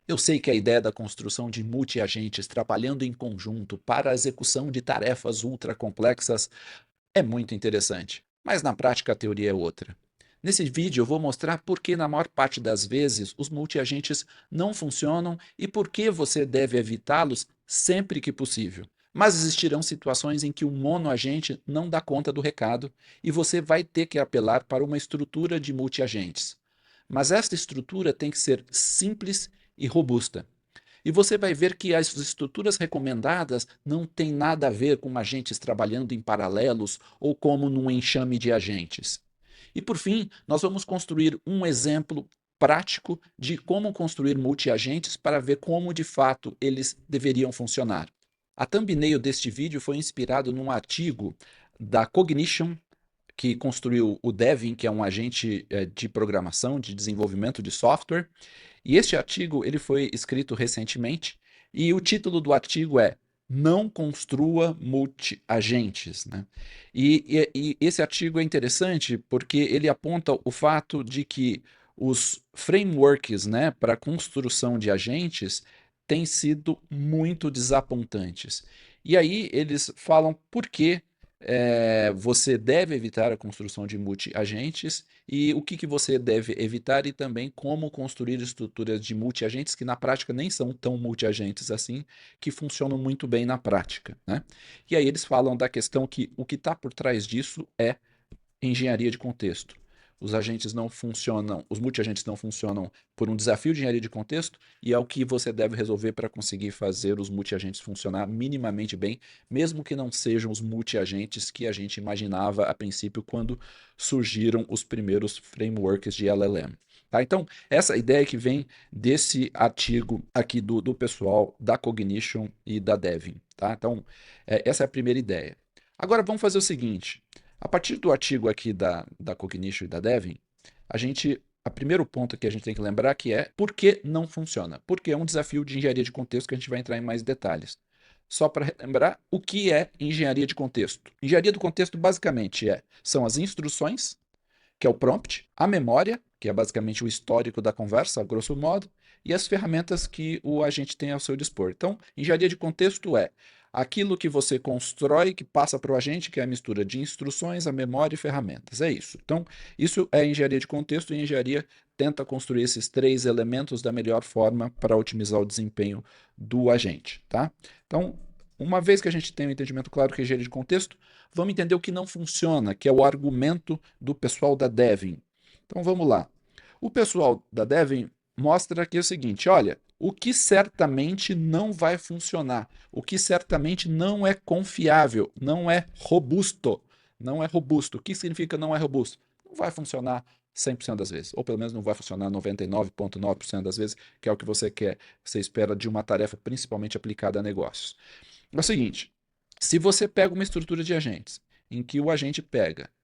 Eu sei que a ideia da construção de multi-agentes trabalhando em conjunto para a execução de tarefas ultra complexas é muito interessante, mas na prática a teoria é outra. Nesse vídeo eu vou mostrar por que na maior parte das vezes os multi-agentes não funcionam e por que você deve evitá-los sempre que possível. Mas existirão situações em que o monoagente não dá conta do recado e você vai ter que apelar para uma estrutura de multi-agentes. Mas esta estrutura tem que ser simples e robusta. E você vai ver que as estruturas recomendadas não têm nada a ver com agentes trabalhando em paralelos ou como num enxame de agentes. E por fim, nós vamos construir um exemplo prático de como construir multiagentes para ver como de fato eles deveriam funcionar. A thumbnail deste vídeo foi inspirado num artigo da Cognition, que construiu o Devin, que é um agente de programação, de desenvolvimento de software, e este artigo ele foi escrito recentemente e o título do artigo é Não construa multi-agentes. Né? E esse artigo é interessante porque ele aponta o fato de que os frameworks, né, para a construção de agentes têm sido muito desapontantes. E aí eles falam por que você deve evitar a construção de multi-agentes e o que você deve evitar e também como construir estruturas de multi-agentes que na prática nem são tão multi-agentes assim, que funcionam muito bem na prática. Né? E aí eles falam da questão que o que está por trás disso é engenharia de contexto. Os agentes não funcionam, os multiagentes não funcionam por um desafio de engenharia de contexto e é o que você deve resolver para conseguir fazer os multiagentes funcionar minimamente bem, mesmo que não sejam os multiagentes que a gente imaginava a princípio quando surgiram os primeiros frameworks de LLM. Tá? Então, essa ideia que vem desse artigo aqui do pessoal da Cognition e da Devin. Tá? Então, essa é a primeira ideia. Agora vamos fazer o seguinte. A partir do artigo aqui da Cognition e da Devin, o primeiro ponto que a gente tem que lembrar que é por que não funciona. Porque é um desafio de engenharia de contexto que a gente vai entrar em mais detalhes. Só para relembrar, o que é engenharia de contexto? Engenharia do contexto basicamente são as instruções, que é o prompt, a memória, que é basicamente o histórico da conversa, a grosso modo, e as ferramentas que o agente tem ao seu dispor. Então, engenharia de contexto é aquilo que você constrói, que passa para o agente, que é a mistura de instruções, a memória e ferramentas. É isso. Então, isso é engenharia de contexto e a engenharia tenta construir esses três elementos da melhor forma para otimizar o desempenho do agente. Tá? Então, uma vez que a gente tem um entendimento claro que é engenharia de contexto, vamos entender o que não funciona, que é o argumento do pessoal da Devin. Então vamos lá. O pessoal da Devin mostra aqui o seguinte: olha, o que certamente não vai funcionar, o que certamente não é confiável, não é robusto. Não é robusto. O que significa não é robusto? Não vai funcionar 100% das vezes, ou pelo menos não vai funcionar 99,9% das vezes, que é o que você quer, você espera de uma tarefa principalmente aplicada a negócios. É o seguinte, se você pega uma estrutura de agentes, em que o agente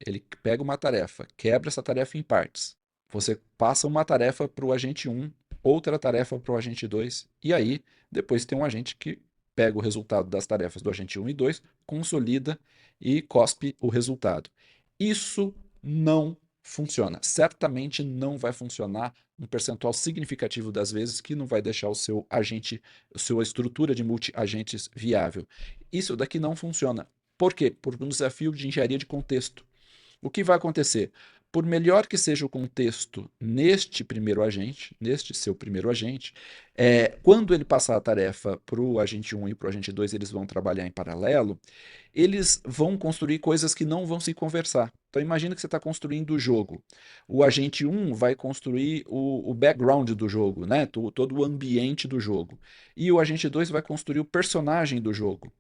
ele pega uma tarefa, quebra essa tarefa em partes, você passa uma tarefa para o agente 1, outra tarefa para o agente 2, e aí depois tem um agente que pega o resultado das tarefas do agente 1 e 2, consolida e cospe o resultado. Isso não funciona. Certamente não vai funcionar um percentual significativo das vezes que não vai deixar o seu agente, a sua estrutura de multi-agentes viável. Isso daqui não funciona. Por quê? Por um desafio de engenharia de contexto. O que vai acontecer? Por melhor que seja o contexto neste primeiro agente, neste seu primeiro agente, quando ele passar a tarefa para o agente 1 e para o agente 2, eles vão trabalhar em paralelo, eles vão construir coisas que não vão se conversar. Então imagina que você está construindo o jogo. O agente 1 vai construir o background do jogo, né? Todo o ambiente do jogo. E o agente 2 vai construir o personagem do jogo.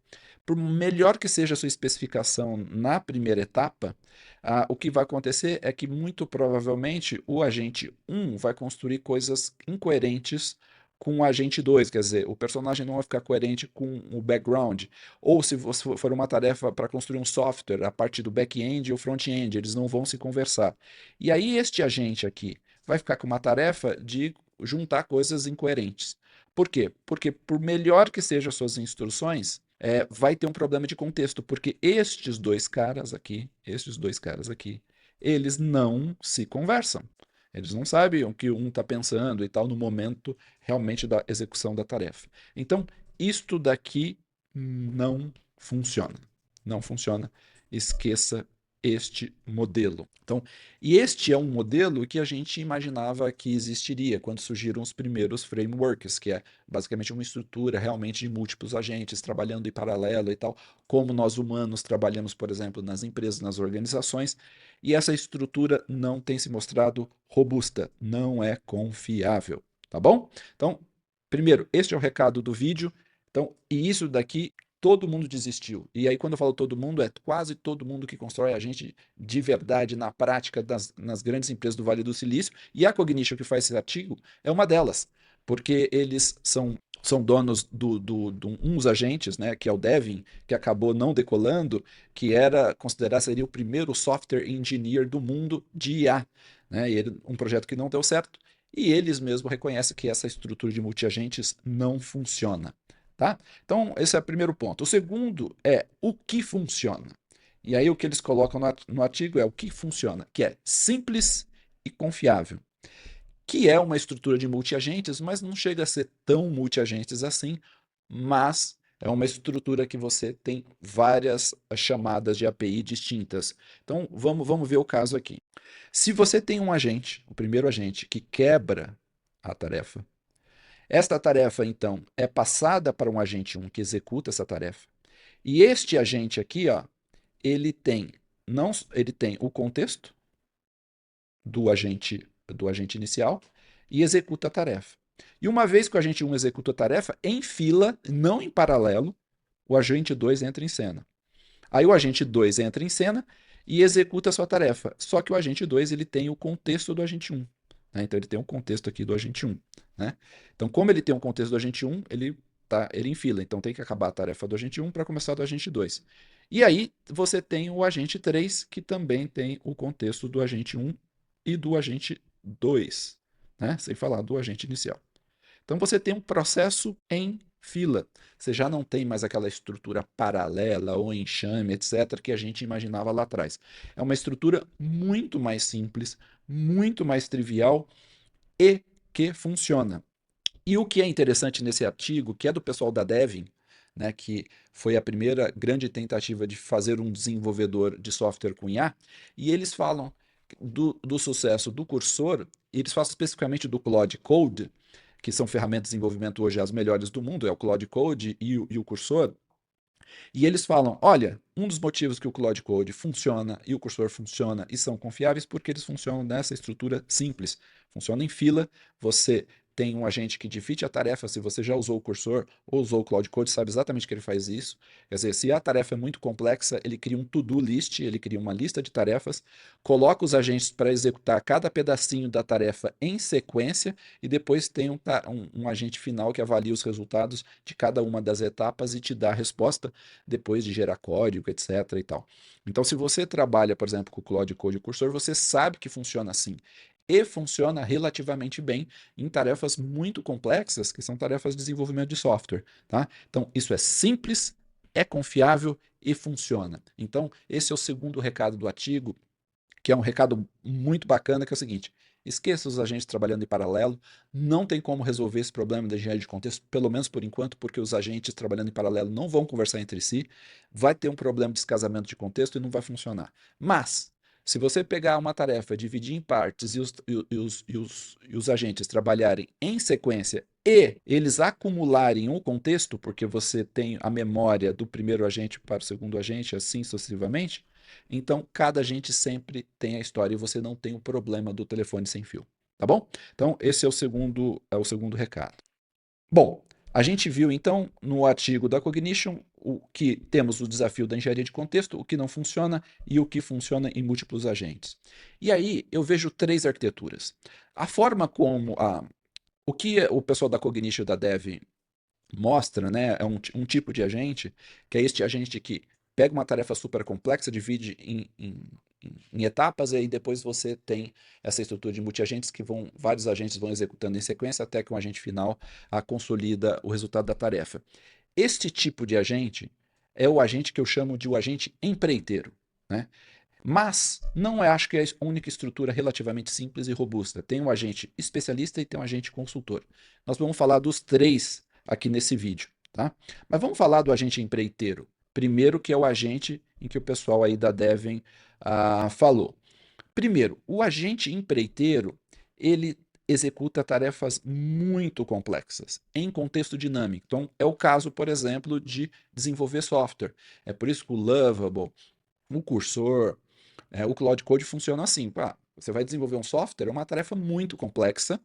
Por melhor que seja a sua especificação na primeira etapa, o que vai acontecer é que muito provavelmente o agente 1 vai construir coisas incoerentes com o agente 2, quer dizer, o personagem não vai ficar coerente com o background. Ou se for uma tarefa para construir um software, a parte do back-end e o front-end, eles não vão se conversar. E aí este agente aqui vai ficar com uma tarefa de juntar coisas incoerentes. Por quê? Porque por melhor que sejam as suas instruções, vai ter um problema de contexto, porque estes dois caras aqui, eles não se conversam. Eles não sabem o que um está pensando e tal no momento realmente da execução da tarefa. Então, isto daqui não funciona. Não funciona. Esqueça este modelo. Então, e este é um modelo que a gente imaginava que existiria quando surgiram os primeiros frameworks, que é basicamente uma estrutura realmente de múltiplos agentes trabalhando em paralelo e tal, como nós humanos trabalhamos, por exemplo, nas empresas, nas organizações, e essa estrutura não tem se mostrado robusta, não é confiável, tá bom? Então, primeiro, este é o recado do vídeo. Então, e isso daqui todo mundo desistiu. E aí, quando eu falo todo mundo, é quase todo mundo que constrói agente de verdade na prática nas grandes empresas do Vale do Silício. E a Cognition, que faz esse artigo, é uma delas, porque eles são donos de uns agentes, né, que é o Devin, que acabou não decolando, que era considerado seria o primeiro software engineer do mundo de IA, né, e ele, um projeto que não deu certo, e eles mesmos reconhecem que essa estrutura de multiagentes não funciona. Tá? Então, esse é o primeiro ponto. O segundo é o que funciona. E aí o que eles colocam no artigo é o que funciona, que é simples e confiável, que é uma estrutura de multiagentes, mas não chega a ser tão multiagentes assim, mas é uma estrutura que você tem várias chamadas de API distintas. Então, vamos ver o caso aqui. Se você tem um agente, o primeiro agente, que quebra a tarefa, esta tarefa, então, é passada para um agente 1 que executa essa tarefa. E este agente aqui, ó, ele tem, não, ele tem o contexto do agente inicial e executa a tarefa. E uma vez que o agente 1 executa a tarefa, em fila, não em paralelo, o agente 2 entra em cena. Aí o agente 2 entra em cena e executa a sua tarefa. Só que o agente 2 ele tem o contexto do agente 1. Né? Então ele tem um contexto aqui do agente 1. Né? Então, como ele tem um contexto do agente 1, ele enfila. Então tem que acabar a tarefa do agente 1 para começar a do agente 2. E aí você tem o agente 3, que também tem o contexto do agente 1 e do agente 2, né? Sem falar do agente inicial. Então você tem um processo em fila. Você já não tem mais aquela estrutura paralela ou enxame, etc., que a gente imaginava lá atrás. É uma estrutura muito mais simples, muito mais trivial e que funciona. E o que é interessante nesse artigo, que é do pessoal da Devin, né, que foi a primeira grande tentativa de fazer um desenvolvedor de software com IA, e eles falam do sucesso do Cursor, e eles falam especificamente do Claude Code, que são ferramentas de desenvolvimento hoje as melhores do mundo, é o Claude Code e o Cursor, e eles falam, olha, um dos motivos que o Claude Code funciona e o Cursor funciona e são confiáveis porque eles funcionam nessa estrutura simples. Funciona em fila, você tem um agente que divide a tarefa, se você já usou o Cursor ou usou o Claude Code, sabe exatamente que ele faz isso. Quer dizer, se a tarefa é muito complexa, ele cria um to-do list, ele cria uma lista de tarefas, coloca os agentes para executar cada pedacinho da tarefa em sequência e depois tem um agente final que avalia os resultados de cada uma das etapas e te dá a resposta depois de gerar código, etc. e tal. Então, se você trabalha, por exemplo, com o Claude Code e Cursor, você sabe que funciona assim. E funciona relativamente bem em tarefas muito complexas, que são tarefas de desenvolvimento de software. Tá? Então, isso é simples, é confiável e funciona. Então, esse é o segundo recado do artigo, que é um recado muito bacana, que é o seguinte: esqueça os agentes trabalhando em paralelo, não tem como resolver esse problema da engenharia de contexto, pelo menos por enquanto, porque os agentes trabalhando em paralelo não vão conversar entre si, vai ter um problema de descasamento de contexto e não vai funcionar. Mas, se você pegar uma tarefa, dividir em partes e os agentes trabalharem em sequência e eles acumularem o contexto, porque você tem a memória do primeiro agente para o segundo agente, assim sucessivamente, então, cada agente sempre tem a história e você não tem o problema do telefone sem fio, tá bom? Então, esse é o segundo recado. Bom, a gente viu então no artigo da Cognition o que temos o desafio da engenharia de contexto, o que não funciona e o que funciona em múltiplos agentes. E aí eu vejo três arquiteturas. A forma como o que o pessoal da Cognition e da Dev mostra, né, é um tipo de agente, que é este agente que pega uma tarefa super complexa, divide em etapas, e aí depois você tem essa estrutura de multiagentes que vários agentes vão executando em sequência até que um agente final consolida o resultado da tarefa. Este tipo de agente é o agente que eu chamo de o agente empreiteiro, né? Mas não acho que é a única estrutura relativamente simples e robusta. Tem um agente especialista e tem um agente consultor. Nós vamos falar dos três aqui nesse vídeo, tá? Mas vamos falar do agente empreiteiro. Primeiro, que é o agente em que o pessoal aí da Devon falou. Primeiro, o agente empreiteiro, ele executa tarefas muito complexas em contexto dinâmico. Então, é o caso, por exemplo, de desenvolver software. É por isso que o Lovable, o Cursor, o Cloud Code funciona assim. Você vai desenvolver um software, é uma tarefa muito complexa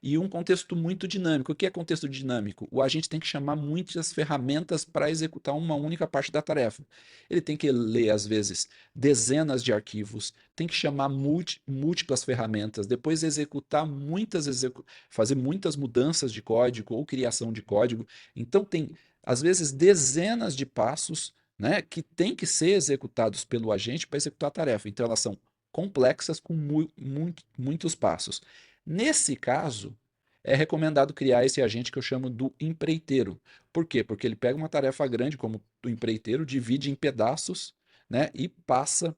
e um contexto muito dinâmico. O que é contexto dinâmico? O agente tem que chamar muitas ferramentas para executar uma única parte da tarefa. Ele tem que ler, às vezes, dezenas de arquivos, tem que chamar múltiplas ferramentas, depois executar fazer muitas mudanças de código ou criação de código. Então, tem, às vezes, dezenas de passos, né, que têm que ser executados pelo agente para executar a tarefa. Então, elas são complexas com muitos passos. Nesse caso, é recomendado criar esse agente que eu chamo do empreiteiro. Por quê? Porque ele pega uma tarefa grande, como o empreiteiro, divide em pedaços, né, e passa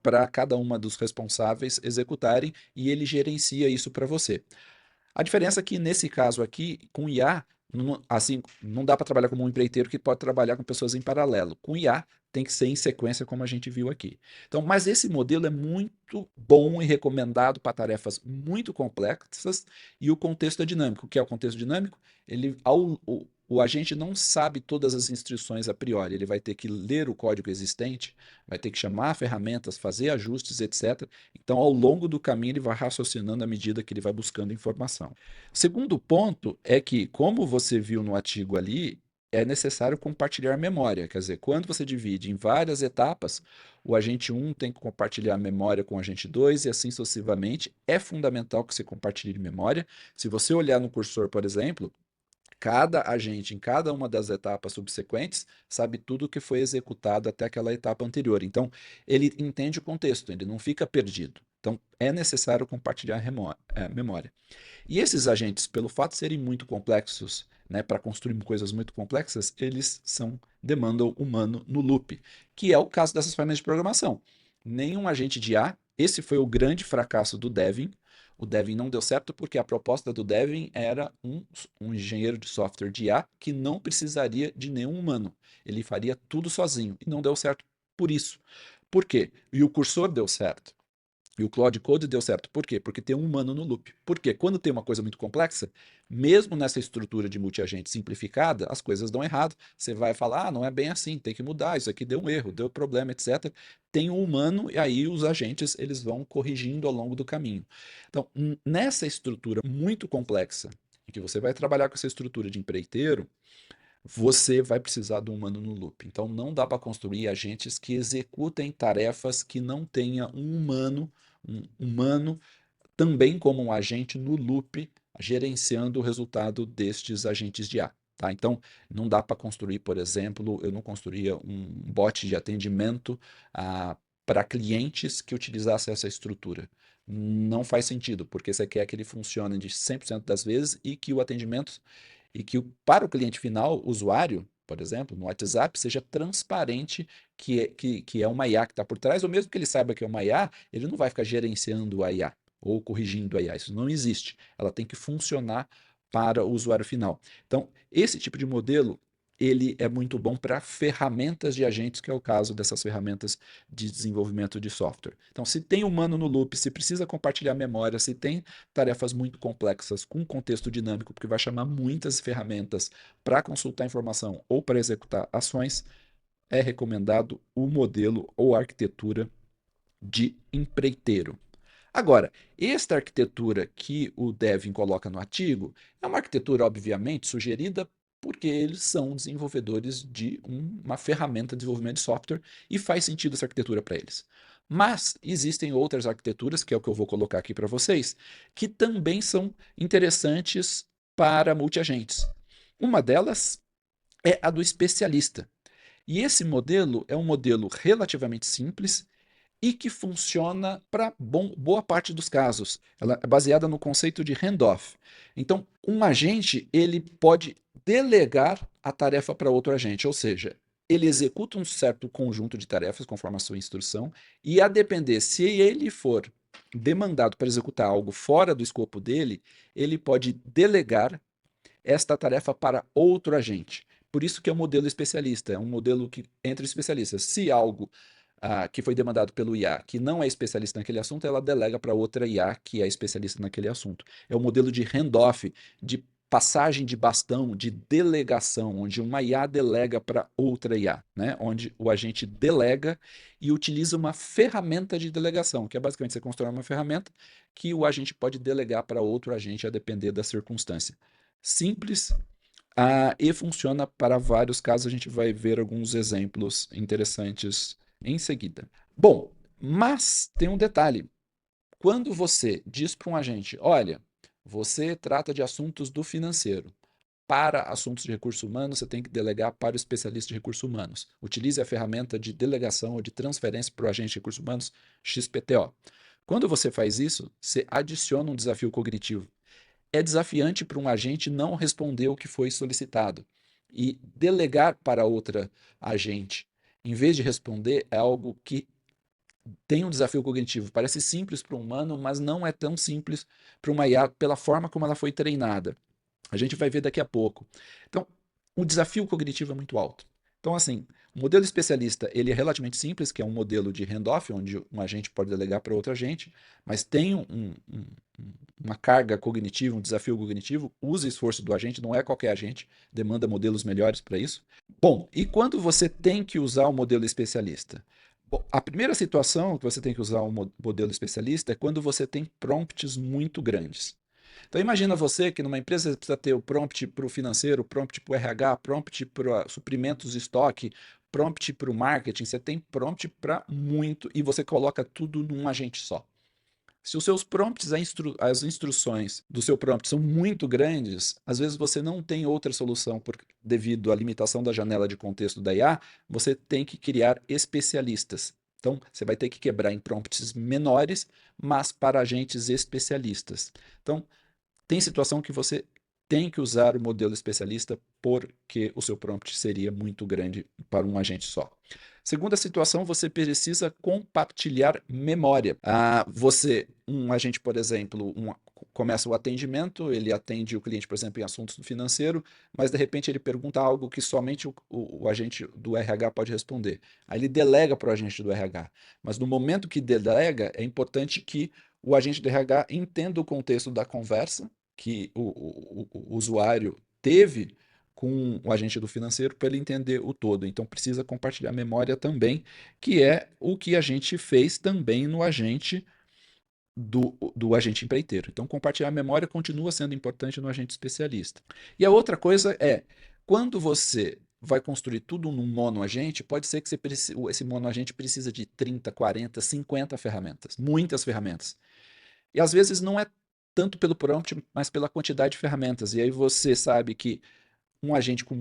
para cada uma dos responsáveis executarem e ele gerencia isso para você. A diferença é que nesse caso aqui, com IA, assim, não dá para trabalhar como um empreiteiro que pode trabalhar com pessoas em paralelo. Com IA, tem que ser em sequência, como a gente viu aqui. Então, mas esse modelo é muito bom e recomendado para tarefas muito complexas e o contexto é dinâmico. O que é o contexto dinâmico? O agente não sabe todas as instruções a priori, ele vai ter que ler o código existente, vai ter que chamar ferramentas, fazer ajustes, etc. Então, ao longo do caminho, ele vai raciocinando à medida que ele vai buscando informação. Segundo ponto é que, como você viu no artigo ali, é necessário compartilhar memória. Quer dizer, quando você divide em várias etapas, o agente 1 tem que compartilhar memória com o agente 2 e assim sucessivamente. É fundamental que você compartilhe memória. Se você olhar no cursor, por exemplo, cada agente, em cada uma das etapas subsequentes, sabe tudo o que foi executado até aquela etapa anterior. Então, ele entende o contexto, ele não fica perdido. Então, é necessário compartilhar memória. E esses agentes, pelo fato de serem muito complexos, né, para construir coisas muito complexas, eles demandam humano no loop, que é o caso dessas ferramentas de programação. Nenhum agente de IA, esse foi o grande fracasso do Devin. O Devin não deu certo porque a proposta do Devin era um engenheiro de software de IA que não precisaria de nenhum humano. Ele faria tudo sozinho e não deu certo por isso. Por quê? E o cursor deu certo. E o Cloud Code deu certo. Por quê? Porque tem um humano no loop. Por quê? Quando tem uma coisa muito complexa, mesmo nessa estrutura de multiagente simplificada, as coisas dão errado. Você vai falar, não é bem assim, tem que mudar, isso aqui deu um erro, deu problema, etc. Tem um humano e aí os agentes eles vão corrigindo ao longo do caminho. Então, nessa estrutura muito complexa, em que você vai trabalhar com essa estrutura de empreiteiro, você vai precisar do humano no loop. Então, não dá para construir agentes que executem tarefas que não tenha um humano também como um agente no loop, gerenciando o resultado destes agentes de IA. Tá? Então, não dá para construir, por exemplo, eu não construía um bot de atendimento para clientes que utilizasse essa estrutura. Não faz sentido, porque você quer que ele funcione de 100% das vezes e que o atendimento e que para o cliente final, usuário, por exemplo, no WhatsApp, seja transparente que é uma IA que está por trás, ou mesmo que ele saiba que é uma IA, ele não vai ficar gerenciando a IA ou corrigindo a IA. Isso não existe. Ela tem que funcionar para o usuário final. Então, esse tipo de modelo ele é muito bom para ferramentas de agentes, que é o caso dessas ferramentas de desenvolvimento de software. Então, se tem humano no loop, se precisa compartilhar memória, se tem tarefas muito complexas com contexto dinâmico, porque vai chamar muitas ferramentas para consultar informação ou para executar ações, é recomendado o modelo ou arquitetura de empreiteiro. Agora, esta arquitetura que o Devin coloca no artigo é uma arquitetura, obviamente, sugerida porque eles são desenvolvedores de uma ferramenta de desenvolvimento de software e faz sentido essa arquitetura para eles. Mas existem outras arquiteturas, que é o que eu vou colocar aqui para vocês, que também são interessantes para multiagentes. Uma delas é a do especialista. E esse modelo é um modelo relativamente simples e que funciona para boa parte dos casos. Ela é baseada no conceito de handoff. Então, um agente ele pode delegar a tarefa para outro agente, ou seja, ele executa um certo conjunto de tarefas conforme a sua instrução, e a depender se ele for demandado para executar algo fora do escopo dele, ele pode delegar esta tarefa para outro agente. Por isso que é um modelo especialista, é um modelo que entre especialistas. Se algo que foi demandado pelo IA, que não é especialista naquele assunto, ela delega para outra IA que é especialista naquele assunto. É um modelo de handoff, de passagem de bastão, de delegação, onde uma IA delega para outra IA, né? Onde o agente delega e utiliza uma ferramenta de delegação, que é basicamente você constrói uma ferramenta que o agente pode delegar para outro agente a depender da circunstância. Simples, e funciona para vários casos. A gente vai ver alguns exemplos interessantes em seguida. Bom, mas tem um detalhe. Quando você diz para um agente, olha, você trata de assuntos do financeiro. Para assuntos de recursos humanos, você tem que delegar para o especialista de recursos humanos. Utilize a ferramenta de delegação ou de transferência para o agente de recursos humanos XPTO. Quando você faz isso, você adiciona um desafio cognitivo. É desafiante para um agente não responder o que foi solicitado e delegar para outra agente, em vez de responder, é algo que tem um desafio cognitivo. Parece simples para um humano, mas não é tão simples para uma IA pela forma como ela foi treinada. A gente vai ver daqui a pouco. Então, o desafio cognitivo é muito alto. Então, assim, o modelo especialista ele é relativamente simples, que é um modelo de handoff, onde um agente pode delegar para outro agente, mas tem uma carga cognitiva, um desafio cognitivo, usa esforço do agente, não é qualquer agente, demanda modelos melhores para isso. Bom, e quando você tem que usar o modelo especialista? Bom, a primeira situação que você tem que usar um modelo especialista é quando você tem prompts muito grandes. Então imagina você que numa empresa você precisa ter o prompt para o financeiro, prompt para o RH, prompt para suprimentos de estoque, prompt para o marketing, você tem prompt para muito e você coloca tudo num agente só. Se os seus prompts, as instruções do seu prompt são muito grandes, às vezes você não tem outra solução devido à limitação da janela de contexto da IA, você tem que criar especialistas. Então, você vai ter que quebrar em prompts menores, mas para agentes especialistas. Então, tem situação que você tem que usar o modelo especialista porque o seu prompt seria muito grande para um agente só. Segunda situação, você precisa compartilhar memória. Um agente, por exemplo, começa o atendimento, ele atende o cliente, por exemplo, em assuntos do financeiro, mas de repente ele pergunta algo que somente o agente do RH pode responder. Aí ele delega para o agente do RH. Mas no momento que delega, é importante que o agente do RH entenda o contexto da conversa que o usuário teve com o agente do financeiro para ele entender o todo. Então precisa compartilhar memória também, que é o que a gente fez também no agente do agente empreiteiro. Então compartilhar memória continua sendo importante no agente especialista. E a outra coisa é, quando você vai construir tudo num monoagente, pode ser que esse monoagente precisa de 30, 40, 50 ferramentas, muitas ferramentas. E às vezes não é tanto pelo prompt, mas pela quantidade de ferramentas. E aí você sabe que um agente com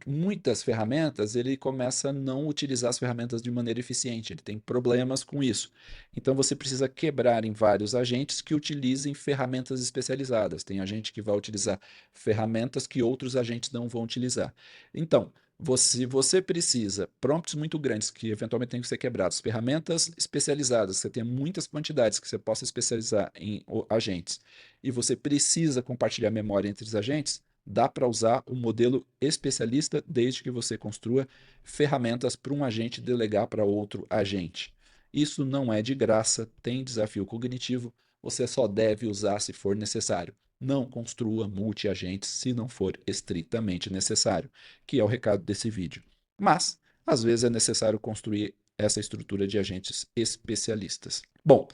muitas ferramentas, ele começa a não utilizar as ferramentas de maneira eficiente, ele tem problemas com isso. Então você precisa quebrar em vários agentes que utilizem ferramentas especializadas. Tem agente que vai utilizar ferramentas que outros agentes não vão utilizar. Então, você precisa prompts muito grandes que eventualmente têm que ser quebrados, ferramentas especializadas, você tem muitas quantidades que você possa especializar em agentes, e você precisa compartilhar memória entre os agentes, dá para usar o modelo especialista desde que você construa ferramentas para um agente delegar para outro agente. Isso não é de graça, tem desafio cognitivo, você só deve usar se for necessário. Não construa multi-agentes se não for estritamente necessário, que é o recado desse vídeo. Mas, às vezes é necessário construir essa estrutura de agentes especialistas. Bom,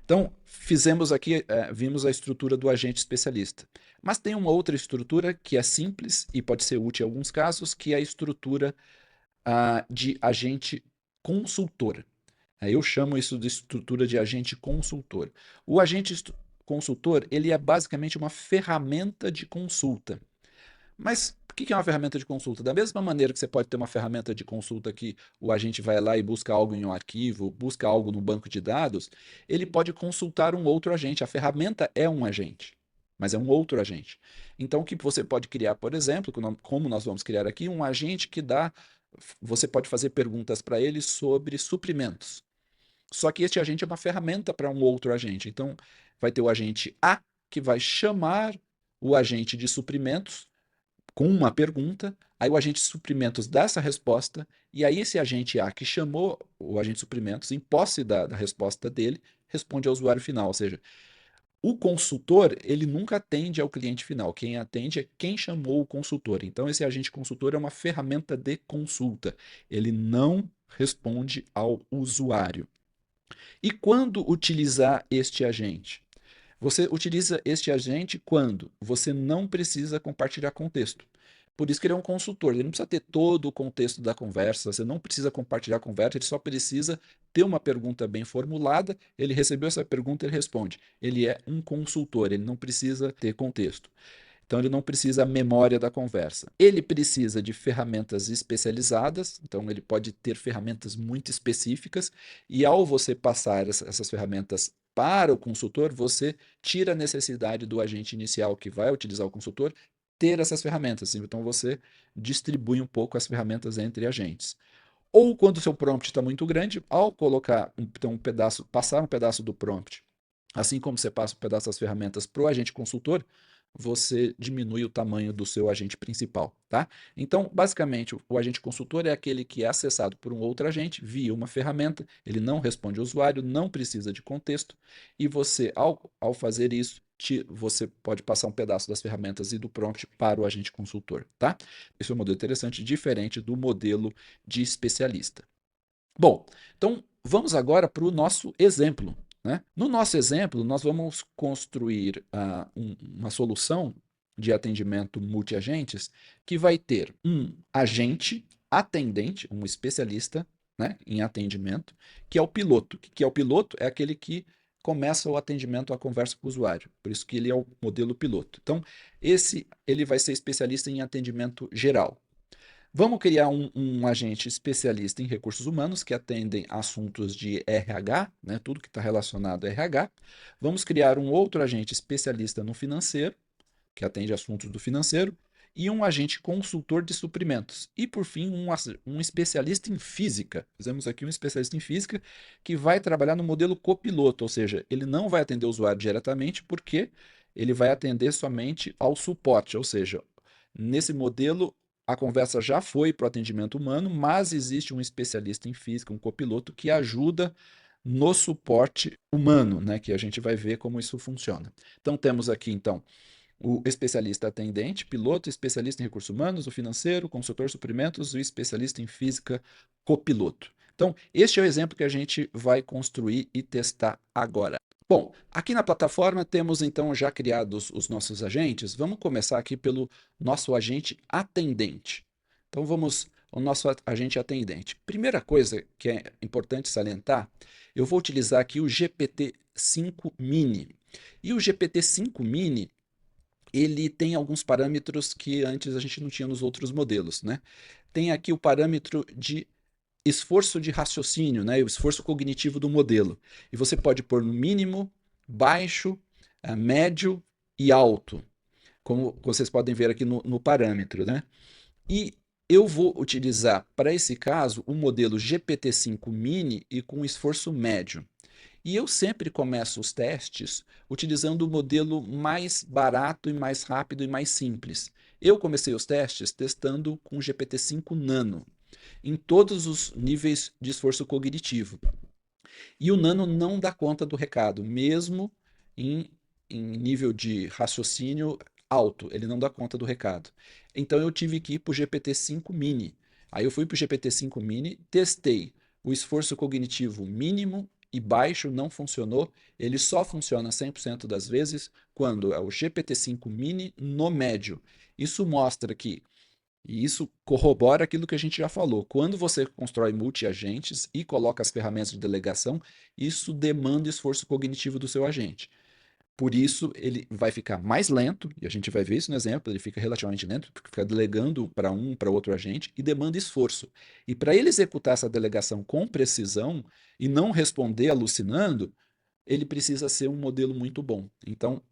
então, fizemos aqui, vimos a estrutura do agente especialista. Mas tem uma outra estrutura que é simples e pode ser útil em alguns casos, que é a estrutura de agente consultor. Eu chamo isso de estrutura de agente consultor. O agente consultor, ele é basicamente uma ferramenta de consulta. Mas o que é uma ferramenta de consulta? Da mesma maneira que você pode ter uma ferramenta de consulta que o agente vai lá e busca algo em um arquivo, busca algo no banco de dados, ele pode consultar um outro agente. A ferramenta é um agente, mas é um outro agente. Então, o que você pode criar, por exemplo, como nós vamos criar aqui, um agente que dá você pode fazer perguntas para ele sobre suprimentos. Só que este agente é uma ferramenta para um outro agente. Então, vai ter o agente A, que vai chamar o agente de suprimentos com uma pergunta, aí o agente de suprimentos dá essa resposta, e aí esse agente A que chamou o agente de suprimentos, em posse da resposta dele, responde ao usuário final. Ou seja, o consultor, ele nunca atende ao cliente final. Quem atende é quem chamou o consultor. Então, esse agente consultor é uma ferramenta de consulta. Ele não responde ao usuário. E quando utilizar este agente? Você utiliza este agente quando você não precisa compartilhar contexto. Por isso que ele é um consultor, ele não precisa ter todo o contexto da conversa, você não precisa compartilhar a conversa, ele só precisa ter uma pergunta bem formulada, ele recebeu essa pergunta, ele responde. Ele é um consultor, ele não precisa ter contexto. Então, ele não precisa a memória da conversa. Ele precisa de ferramentas especializadas, então, ele pode ter ferramentas muito específicas, e ao você passar essas ferramentas para o consultor, você tira a necessidade do agente inicial que vai utilizar o consultor ter essas ferramentas. Então, você distribui um pouco as ferramentas entre agentes. Ou quando o seu prompt está muito grande, ao colocar então, passar um pedaço do prompt, assim como você passa um pedaço das ferramentas para o agente consultor, você diminui o tamanho do seu agente principal, tá? Então, basicamente, o agente consultor é aquele que é acessado por um outro agente via uma ferramenta, ele não responde ao usuário, não precisa de contexto, e você, ao fazer isso, você pode passar um pedaço das ferramentas e do prompt para o agente consultor, tá? Esse é um modelo interessante, diferente do modelo de especialista. Bom, então vamos agora para o nosso exemplo, né? No nosso exemplo, nós vamos construir uma solução de atendimento multiagentes que vai ter um agente atendente, um especialista, né, em atendimento, que é o piloto. O que é o piloto? É aquele que começa o atendimento, a conversa com o usuário. Por isso que ele é o modelo piloto. Então, ele vai ser especialista em atendimento geral. Vamos criar um agente especialista em recursos humanos que atendem assuntos de RH, né, tudo que está relacionado a RH. Vamos criar um outro agente especialista no financeiro, que atende assuntos do financeiro, e um agente consultor de suprimentos. E, por fim, um especialista em física. Fizemos aqui um especialista em física que vai trabalhar no modelo copiloto, ou seja, ele não vai atender o usuário diretamente, porque ele vai atender somente ao suporte, ou seja, nesse modelo a conversa já foi para o atendimento humano, mas existe um especialista em física, um copiloto, que ajuda no suporte humano, né? Que a gente vai ver como isso funciona. Então, temos aqui, então, o especialista atendente, piloto, especialista em recursos humanos, o financeiro, consultor de suprimentos, o especialista em física, copiloto. Então, este é o exemplo que a gente vai construir e testar agora. Bom, aqui na plataforma temos então já criados os nossos agentes. Vamos começar aqui pelo nosso agente atendente. Então o nosso agente atendente. Primeira coisa que é importante salientar, eu vou utilizar aqui o GPT-5 Mini. E o GPT-5 Mini, ele tem alguns parâmetros que antes a gente não tinha nos outros modelos, né? Tem aqui o parâmetro de esforço de raciocínio, né, o esforço cognitivo do modelo. E você pode pôr no mínimo, baixo, médio e alto, como vocês podem ver aqui no parâmetro, né? E eu vou utilizar, para esse caso, o modelo GPT-5 Mini e com esforço médio. E eu sempre começo os testes utilizando o modelo mais barato e mais rápido e mais simples. Eu comecei os testes testando com o GPT-5 Nano, em todos os níveis de esforço cognitivo. E o Nano não dá conta do recado, mesmo em nível de raciocínio alto, ele não dá conta do recado. Então eu tive que ir para o GPT-5 Mini. Aí eu fui para o GPT-5 Mini, testei o esforço cognitivo mínimo e baixo, não funcionou. Ele só funciona 100% das vezes quando é o GPT-5 Mini no médio. Isso mostra que e isso corrobora aquilo que a gente já falou. Quando você constrói multi-agentes e coloca as ferramentas de delegação, isso demanda esforço cognitivo do seu agente. Por isso, ele vai ficar mais lento, e a gente vai ver isso no exemplo, ele fica relativamente lento, porque fica delegando para outro agente e demanda esforço. E para ele executar essa delegação com precisão e não responder alucinando, ele precisa ser um modelo muito bom. Então,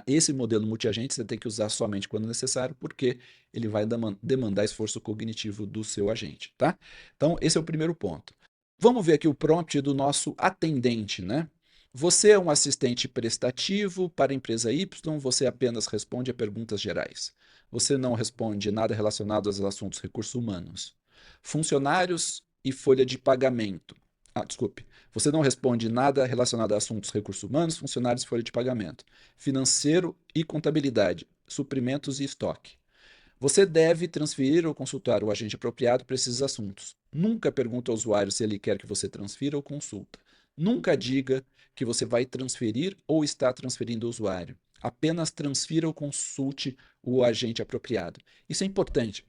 Esse modelo multiagente você tem que usar somente quando necessário, porque ele vai demandar esforço cognitivo do seu agente, tá? Então, esse é o primeiro ponto. Vamos ver aqui o prompt do nosso atendente, né? Você é um assistente prestativo para a empresa Y, você apenas responde a perguntas gerais. Você não responde nada relacionado aos assuntos recursos humanos. Funcionários e folha de pagamento. Desculpe. Você não responde nada relacionado a assuntos recursos humanos, funcionários e folha de pagamento. Financeiro e contabilidade, suprimentos e estoque. Você deve transferir ou consultar o agente apropriado para esses assuntos. Nunca pergunte ao usuário se ele quer que você transfira ou consulta. Nunca diga que você vai transferir ou está transferindo o usuário. Apenas transfira ou consulte o agente apropriado. Isso é importante.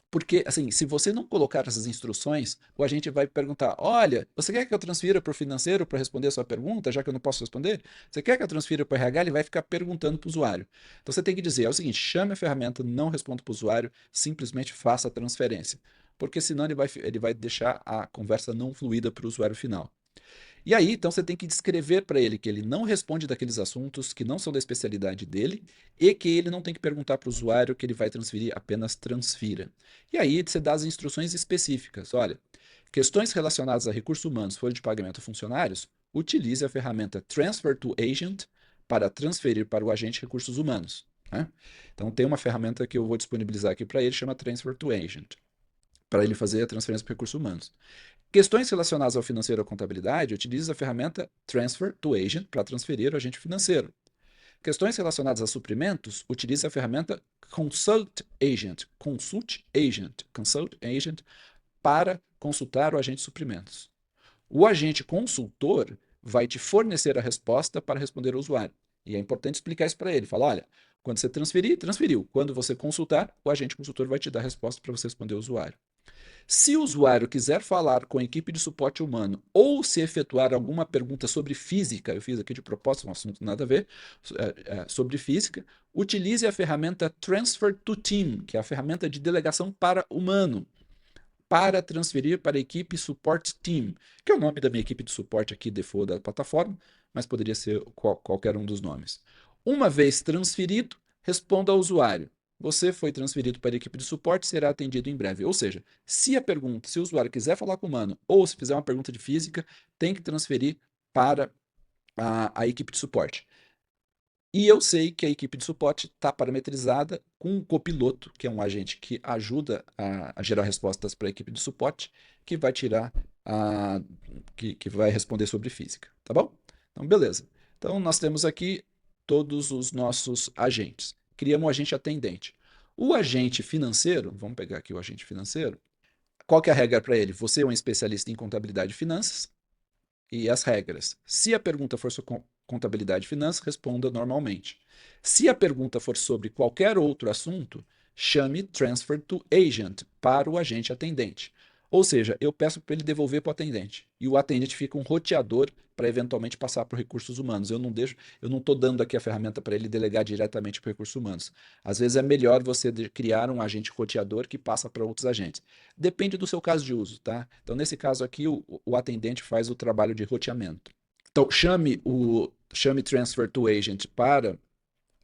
Porque, assim, se você não colocar essas instruções, o agente vai perguntar: olha, você quer que eu transfira para o financeiro para responder a sua pergunta, já que eu não posso responder? Você quer que eu transfira para o RH? Ele vai ficar perguntando para o usuário. Então você tem que dizer: é o seguinte, chame a ferramenta, não responda para o usuário, simplesmente faça a transferência. Porque senão ele vai deixar a conversa não fluida para o usuário final. E aí, então, você tem que descrever para ele que ele não responde daqueles assuntos que não são da especialidade dele e que ele não tem que perguntar para o usuário que ele vai transferir, apenas transfira. E aí você dá as instruções específicas. Olha, questões relacionadas a recursos humanos, folha de pagamento a funcionários, utilize a ferramenta Transfer to Agent para transferir para o agente recursos humanos. Né? Então, tem uma ferramenta que eu vou disponibilizar aqui para ele, chama Transfer to Agent, para ele fazer a transferência para recursos humanos. Questões relacionadas ao financeiro ou à contabilidade, utilize a ferramenta Transfer to Agent para transferir ao agente financeiro. Questões relacionadas a suprimentos, utilize a ferramenta Consult Agent para consultar o agente de suprimentos. O agente consultor vai te fornecer a resposta para responder ao usuário. E é importante explicar isso para ele. Fala, olha, quando você transferir, transferiu. Quando você consultar, o agente consultor vai te dar a resposta para você responder ao usuário. Se o usuário quiser falar com a equipe de suporte humano ou se efetuar alguma pergunta sobre física, eu fiz aqui de propósito, um assunto nada a ver, sobre física, utilize a ferramenta Transfer to Team, que é a ferramenta de delegação para humano, para transferir para a equipe Support Team, que é o nome da minha equipe de suporte aqui, default da plataforma, mas poderia ser qualquer um dos nomes. Uma vez transferido, responda ao usuário. Você foi transferido para a equipe de suporte e será atendido em breve. Ou seja, se o usuário quiser falar com o humano ou se fizer uma pergunta de física, tem que transferir para a equipe de suporte. E eu sei que a equipe de suporte está parametrizada com um copiloto, que é um agente que ajuda a gerar respostas para a equipe de suporte, que vai tirar que vai responder sobre física, tá bom? Então, beleza. Então, nós temos aqui todos os nossos agentes. Criamos um agente atendente. O agente financeiro, vamos pegar aqui o agente financeiro. Qual que é a regra para ele? Você é um especialista em contabilidade e finanças, e as regras. Se a pergunta for sobre contabilidade e finanças, responda normalmente. Se a pergunta for sobre qualquer outro assunto, chame Transfer to Agent para o agente atendente. Ou seja, eu peço para ele devolver para o atendente. E o atendente fica um roteador para eventualmente passar para recursos humanos. Eu não estou dando aqui a ferramenta para ele delegar diretamente para recursos humanos. Às vezes é melhor você criar um agente roteador que passa para outros agentes. Depende do seu caso de uso, tá? Então, nesse caso aqui, o atendente faz o trabalho de roteamento. Então, chame Transfer to Agent para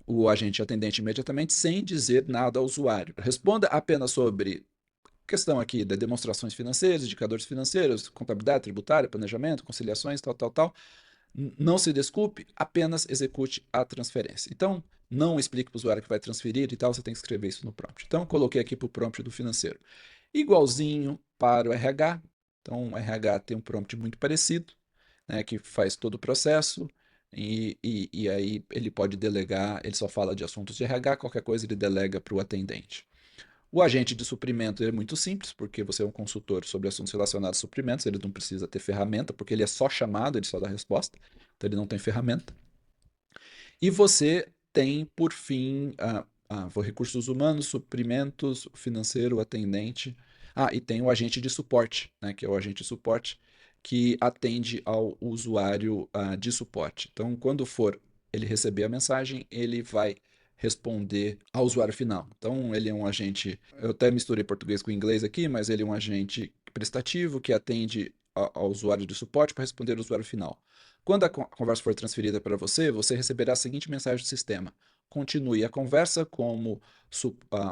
o agente atendente imediatamente, sem dizer nada ao usuário. Responda apenas sobre questão aqui de demonstrações financeiras, indicadores financeiros, contabilidade, tributária, planejamento, conciliações, tal, tal, tal. Não se desculpe, apenas execute a transferência. Então, não explique para o usuário que vai transferir e tal, você tem que escrever isso no prompt. Então, coloquei aqui para o prompt do financeiro. Igualzinho para o RH. Então, o RH tem um prompt muito parecido, né, que faz todo o processo, e aí ele pode delegar, ele só fala de assuntos de RH, qualquer coisa ele delega para o atendente. O agente de suprimento é muito simples, porque você é um consultor sobre assuntos relacionados a suprimentos, ele não precisa ter ferramenta, porque ele é só chamado, ele só dá resposta, então ele não tem ferramenta. E você tem, por fim, recursos humanos, suprimentos, financeiro, atendente. E tem o agente de suporte, né, que é o agente de suporte que atende ao usuário de suporte. Então, quando for ele receber a mensagem, ele vai responder ao usuário final. Então, ele é um agente, eu até misturei português com inglês aqui, mas ele é um agente prestativo que atende ao usuário de suporte para responder ao usuário final. Quando a conversa for transferida para você, você receberá a seguinte mensagem do sistema: continue a conversa como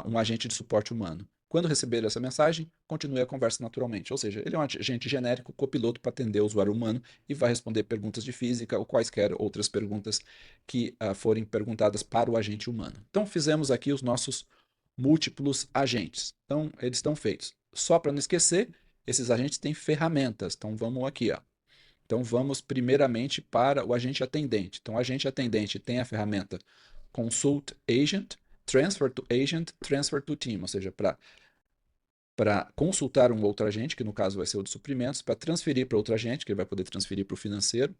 um agente de suporte humano. Quando receber essa mensagem, continue a conversa naturalmente. Ou seja, ele é um agente genérico, copiloto para atender o usuário humano e vai responder perguntas de física ou quaisquer outras perguntas que forem perguntadas para o agente humano. Então, fizemos aqui os nossos múltiplos agentes. Então, eles estão feitos. Só para não esquecer, esses agentes têm ferramentas. Então, vamos aqui, ó. Então, vamos primeiramente para o agente atendente. Então, o agente atendente tem a ferramenta Consult Agent, Transfer to Agent, Transfer to Team, ou seja, para consultar um outro agente, que no caso vai ser o de suprimentos, para transferir para outro agente, que ele vai poder transferir para o financeiro,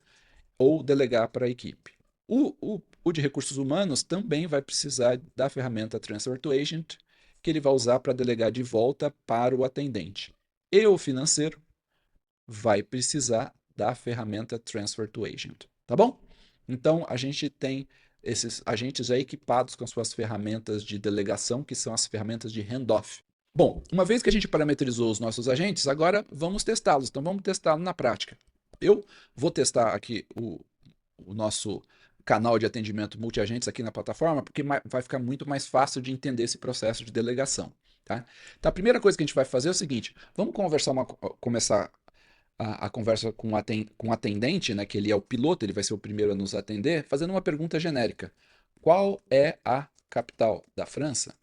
ou delegar para a equipe. O de recursos humanos também vai precisar da ferramenta Transfer to Agent, que ele vai usar para delegar de volta para o atendente. E o financeiro vai precisar da ferramenta Transfer to Agent, tá bom? Então, a gente tem esses agentes já equipados com as suas ferramentas de delegação, que são as ferramentas de handoff. Bom, uma vez que a gente parametrizou os nossos agentes, agora vamos testá-los. Então, vamos testá-los na prática. Eu vou testar aqui o nosso canal de atendimento multiagentes aqui na plataforma, porque vai ficar muito mais fácil de entender esse processo de delegação. Tá? Então, a primeira coisa que a gente vai fazer é o seguinte: vamos começar a conversa com o atendente, né, que ele é o piloto, ele vai ser o primeiro a nos atender, fazendo uma pergunta genérica. Qual é a capital da França?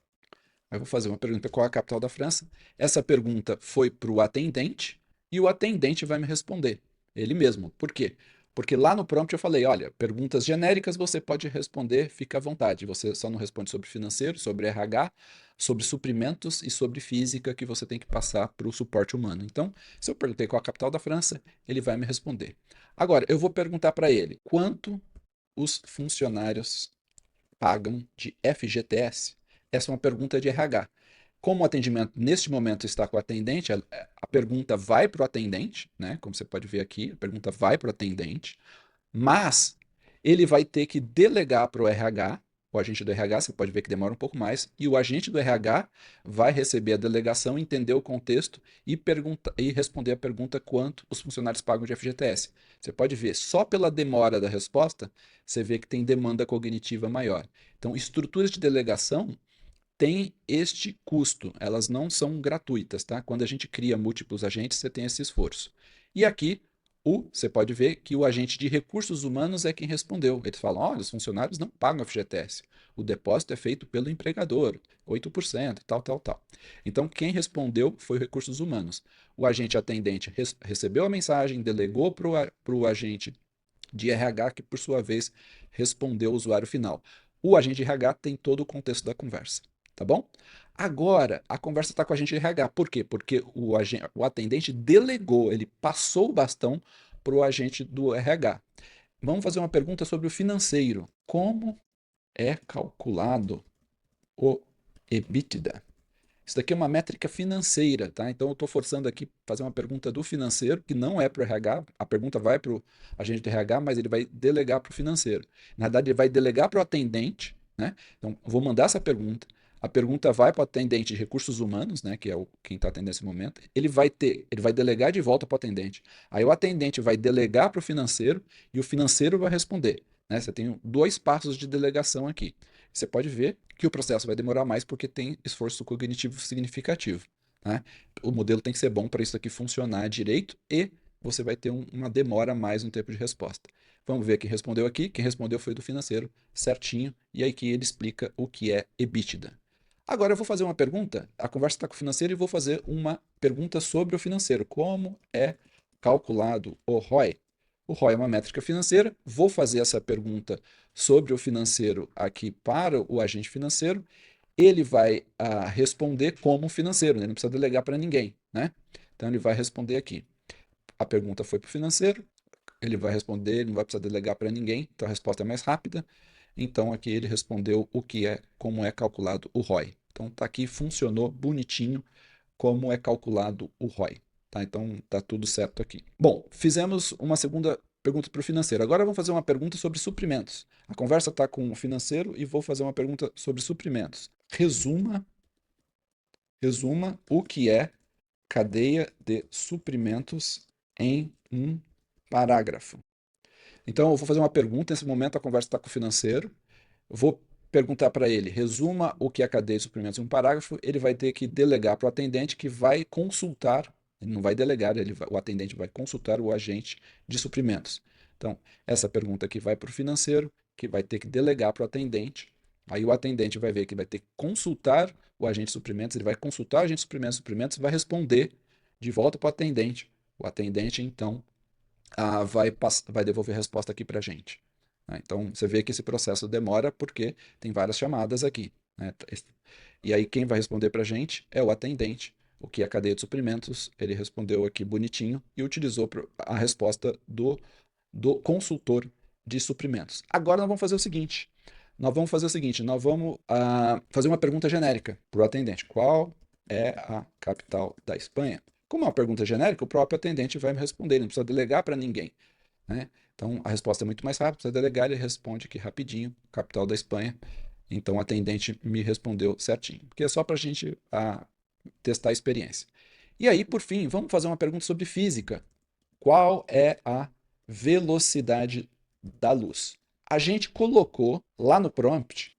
Eu vou fazer uma pergunta: qual é a capital da França? Essa pergunta foi para o atendente e o atendente vai me responder. Ele mesmo. Por quê? Porque lá no prompt eu falei: olha, perguntas genéricas você pode responder, fica à vontade. Você só não responde sobre financeiro, sobre RH, sobre suprimentos e sobre física que você tem que passar para o suporte humano. Então, se eu perguntei qual a capital da França, ele vai me responder. Agora, eu vou perguntar para ele: quanto os funcionários pagam de FGTS? Essa é uma pergunta de RH. Como o atendimento neste momento está com o atendente, a pergunta vai para o atendente, né? Como você pode ver aqui, a pergunta vai para o atendente, mas ele vai ter que delegar para o RH, o agente do RH, você pode ver que demora um pouco mais, e o agente do RH vai receber a delegação, entender o contexto e responder a pergunta quanto os funcionários pagam de FGTS. Você pode ver, só pela demora da resposta, você vê que tem demanda cognitiva maior. Então, estruturas de delegação têm este custo, elas não são gratuitas, tá? Quando a gente cria múltiplos agentes, você tem esse esforço. E aqui, você pode ver que o agente de recursos humanos é quem respondeu. Eles falam: olha, os funcionários não pagam FGTS. O depósito é feito pelo empregador, 8%, tal, tal, tal. Então, quem respondeu foi recursos humanos. O agente atendente recebeu a mensagem, delegou para o agente de RH, que por sua vez respondeu o usuário final. O agente de RH tem todo o contexto da conversa, tá bom? Agora, a conversa está com o agente de RH. Por quê? Porque o atendente delegou, ele passou o bastão para o agente do RH. Vamos fazer uma pergunta sobre o financeiro. Como é calculado o EBITDA? Isso daqui é uma métrica financeira, tá? Então eu estou forçando aqui fazer uma pergunta do financeiro, que não é para o RH, a pergunta vai para o agente do RH, mas ele vai delegar para o financeiro. Na verdade, ele vai delegar para o atendente, né? Então, vou mandar essa pergunta. A pergunta vai para o atendente de recursos humanos, né? Que é quem está atendendo nesse momento. Ele vai delegar de volta para o atendente. Aí o atendente vai delegar para o financeiro e o financeiro vai responder. Né? Você tem dois passos de delegação aqui. Você pode ver que o processo vai demorar mais porque tem esforço cognitivo significativo. Né? O modelo tem que ser bom para isso aqui funcionar direito e você vai ter uma demora a mais no tempo de resposta. Vamos ver quem respondeu aqui. Quem respondeu foi do financeiro, certinho. E aí que ele explica o que é EBITDA. Agora eu vou fazer uma pergunta. A conversa está com o financeiro e vou fazer uma pergunta sobre o financeiro. Como é calculado o ROI? O ROI é uma métrica financeira. Vou fazer essa pergunta sobre o financeiro aqui para o agente financeiro. Ele vai responder como financeiro, né? Ele não precisa delegar para ninguém, né? Então ele vai responder aqui. A pergunta foi para o financeiro, ele vai responder, ele não vai precisar delegar para ninguém, então a resposta é mais rápida. Então aqui ele respondeu como é calculado o ROI. Então tá aqui, funcionou bonitinho como é calculado o ROI. Tá? Então tá tudo certo aqui. Bom, fizemos uma segunda pergunta para o financeiro. Agora vamos fazer uma pergunta sobre suprimentos. A conversa está com o financeiro e vou fazer uma pergunta sobre suprimentos. Resuma o que é cadeia de suprimentos em um parágrafo. Então, eu vou fazer uma pergunta, nesse momento a conversa está com o financeiro, eu vou perguntar para ele, resuma o que é a cadeia de suprimentos em um parágrafo, ele vai ter que delegar para o atendente que vai consultar, ele não vai delegar, o atendente vai consultar o agente de suprimentos. Então, essa pergunta aqui vai para o financeiro, que vai ter que delegar para o atendente, aí o atendente vai ver que vai ter que consultar o agente de suprimentos, ele vai consultar o agente de suprimentos vai responder de volta para o atendente. O atendente, então, vai devolver a resposta aqui para a gente. Né? Então, você vê que esse processo demora porque tem várias chamadas aqui. Né? E aí, quem vai responder para a gente é o atendente, o que é a cadeia de suprimentos. Ele respondeu aqui bonitinho e utilizou a resposta do consultor de suprimentos. Agora, nós vamos fazer o seguinte. Nós vamos fazer uma pergunta genérica para o atendente. Qual é a capital da Espanha? Como é uma pergunta genérica, o próprio atendente vai me responder, ele não precisa delegar para ninguém. Né? Então, a resposta é muito mais rápida, precisa delegar, ele responde aqui rapidinho, capital da Espanha. Então, o atendente me respondeu certinho, porque é só para a gente testar a experiência. E aí, por fim, vamos fazer uma pergunta sobre física. Qual é a velocidade da luz? A gente colocou lá no prompt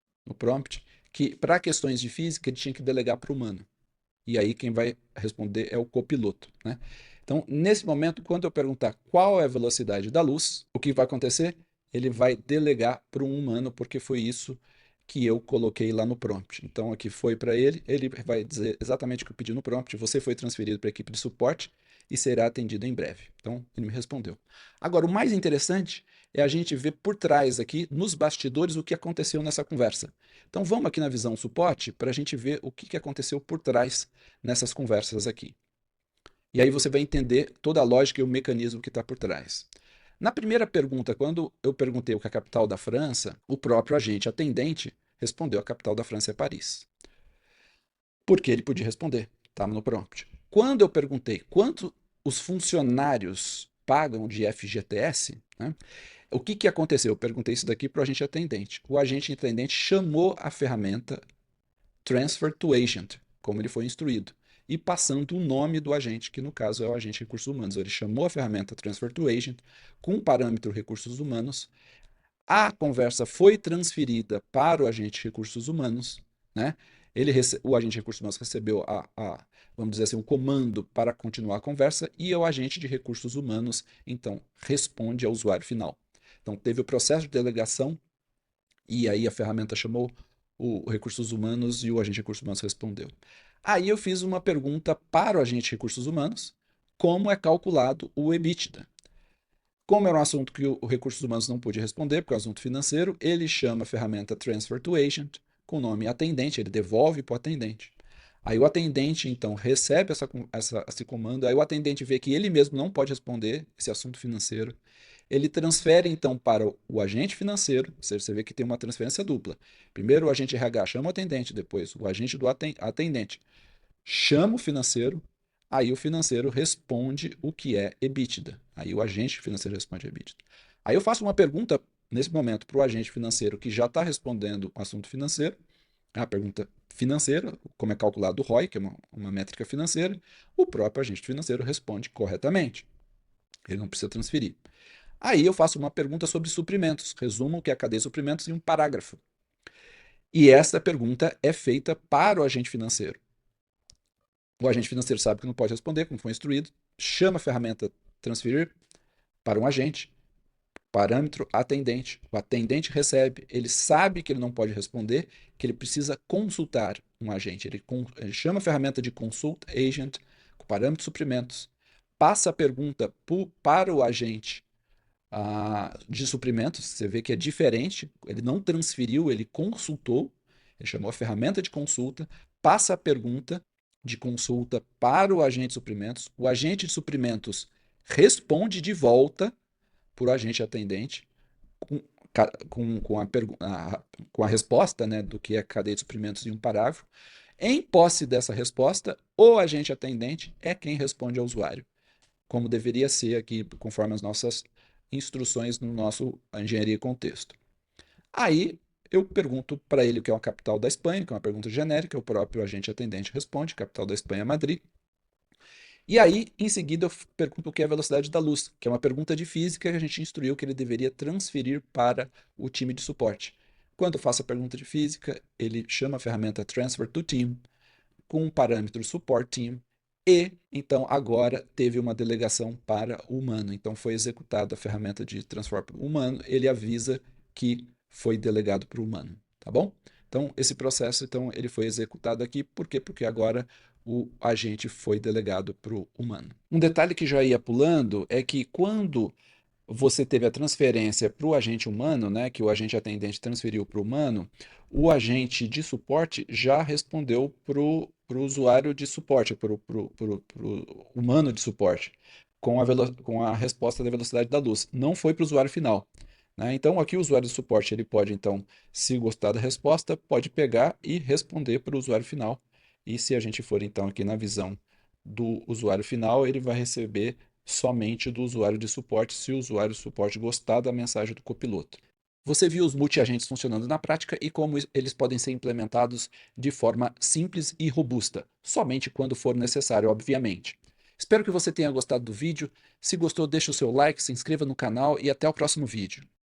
que para questões de física ele tinha que delegar para o humano. E aí quem vai responder é o copiloto, né? Então, nesse momento, quando eu perguntar qual é a velocidade da luz, o que vai acontecer? Ele vai delegar para um humano, porque foi isso que eu coloquei lá no prompt. Então, aqui foi para ele, ele vai dizer exatamente o que eu pedi no prompt, você foi transferido para a equipe de suporte e será atendido em breve. Então, ele me respondeu. Agora, o mais interessante é a gente ver por trás aqui, nos bastidores, o que aconteceu nessa conversa. Então, vamos aqui na visão suporte para a gente ver o que aconteceu por trás nessas conversas aqui. E aí você vai entender toda a lógica e o mecanismo que está por trás. Na primeira pergunta, quando eu perguntei o que é a capital da França, o próprio agente atendente respondeu a capital da França é Paris. Porque ele podia responder, estava no prompt. Quando eu perguntei quanto os funcionários pagam de FGTS, né, o que aconteceu? Eu perguntei isso daqui para o agente atendente. O agente atendente chamou a ferramenta Transfer to Agent, como ele foi instruído, e passando o nome do agente, que no caso é o agente de recursos humanos. Ele chamou a ferramenta Transfer to Agent com o parâmetro recursos humanos, a conversa foi transferida para o agente de recursos humanos, né? O agente de recursos humanos recebeu vamos dizer assim, um comando para continuar a conversa e o agente de recursos humanos, então, responde ao usuário final. Então, teve o processo de delegação e aí a ferramenta chamou o recursos humanos e o agente de recursos humanos respondeu. Aí eu fiz uma pergunta para o agente de recursos humanos, como é calculado o EBITDA. Como era um assunto que o recursos humanos não podia responder, porque é um assunto financeiro, ele chama a ferramenta Transfer to Agent, com o nome atendente, ele devolve para o atendente. Aí o atendente, então, recebe esse comando, aí o atendente vê que ele mesmo não pode responder esse assunto financeiro, ele transfere, então, para o agente financeiro, ou seja, você vê que tem uma transferência dupla. Primeiro o agente RH chama o atendente, depois o agente do atendente chama o financeiro, aí o financeiro responde o que é EBITDA. Aí o agente financeiro responde EBITDA. Aí eu faço uma pergunta nesse momento para o agente financeiro que já está respondendo o assunto financeiro, a pergunta financeira, como é calculado o ROI, que é uma métrica financeira, o próprio agente financeiro responde corretamente. Ele não precisa transferir. Aí eu faço uma pergunta sobre suprimentos, resumo o que é a cadeia de suprimentos em um parágrafo. E essa pergunta é feita para o agente financeiro. O agente financeiro sabe que não pode responder, como foi instruído, chama a ferramenta transferir para um agente, parâmetro atendente. O atendente recebe, ele sabe que ele não pode responder, que ele precisa consultar um agente. Ele chama a ferramenta de consult agent, com parâmetro de suprimentos, passa a pergunta para o agente de suprimentos, você vê que é diferente, ele não transferiu, ele consultou, ele chamou a ferramenta de consulta, passa a pergunta de consulta para o agente de suprimentos, o agente de suprimentos responde de volta para o agente atendente com, com a resposta, né, do que é cadeia de suprimentos em um parágrafo. Em posse dessa resposta, o agente atendente é quem responde ao usuário, como deveria ser aqui, conforme as nossas instruções no nosso engenharia e contexto. Aí eu pergunto para ele o que é a capital da Espanha, que é uma pergunta genérica, o próprio agente atendente responde, capital da Espanha é Madrid. E aí, em seguida, eu pergunto o que é a velocidade da luz, que é uma pergunta de física que a gente instruiu que ele deveria transferir para o time de suporte. Quando eu faço a pergunta de física, ele chama a ferramenta Transfer to Team com um parâmetro Support Team e, então, agora teve uma delegação para o humano. Então, foi executada a ferramenta de transfer para o humano, ele avisa que foi delegado para o humano, tá bom? Então, esse processo, então, ele foi executado aqui, por quê? Porque agora o agente foi delegado para o humano. Um detalhe que já ia pulando é que quando você teve a transferência para o agente humano, né, que o agente atendente transferiu para o humano, o agente de suporte já respondeu para o usuário de suporte, para o humano de suporte, com a resposta da velocidade da luz. Não foi para o usuário final. Né? Então, aqui o usuário de suporte ele pode, então, se gostar da resposta, pode pegar e responder para o usuário final. E se a gente for, então, aqui na visão do usuário final, ele vai receber somente do usuário de suporte, se o usuário de suporte gostar da mensagem do copiloto. Você viu os multi-agentes funcionando na prática e como eles podem ser implementados de forma simples e robusta, somente quando for necessário, obviamente. Espero que você tenha gostado do vídeo. Se gostou, deixe o seu like, se inscreva no canal e até o próximo vídeo.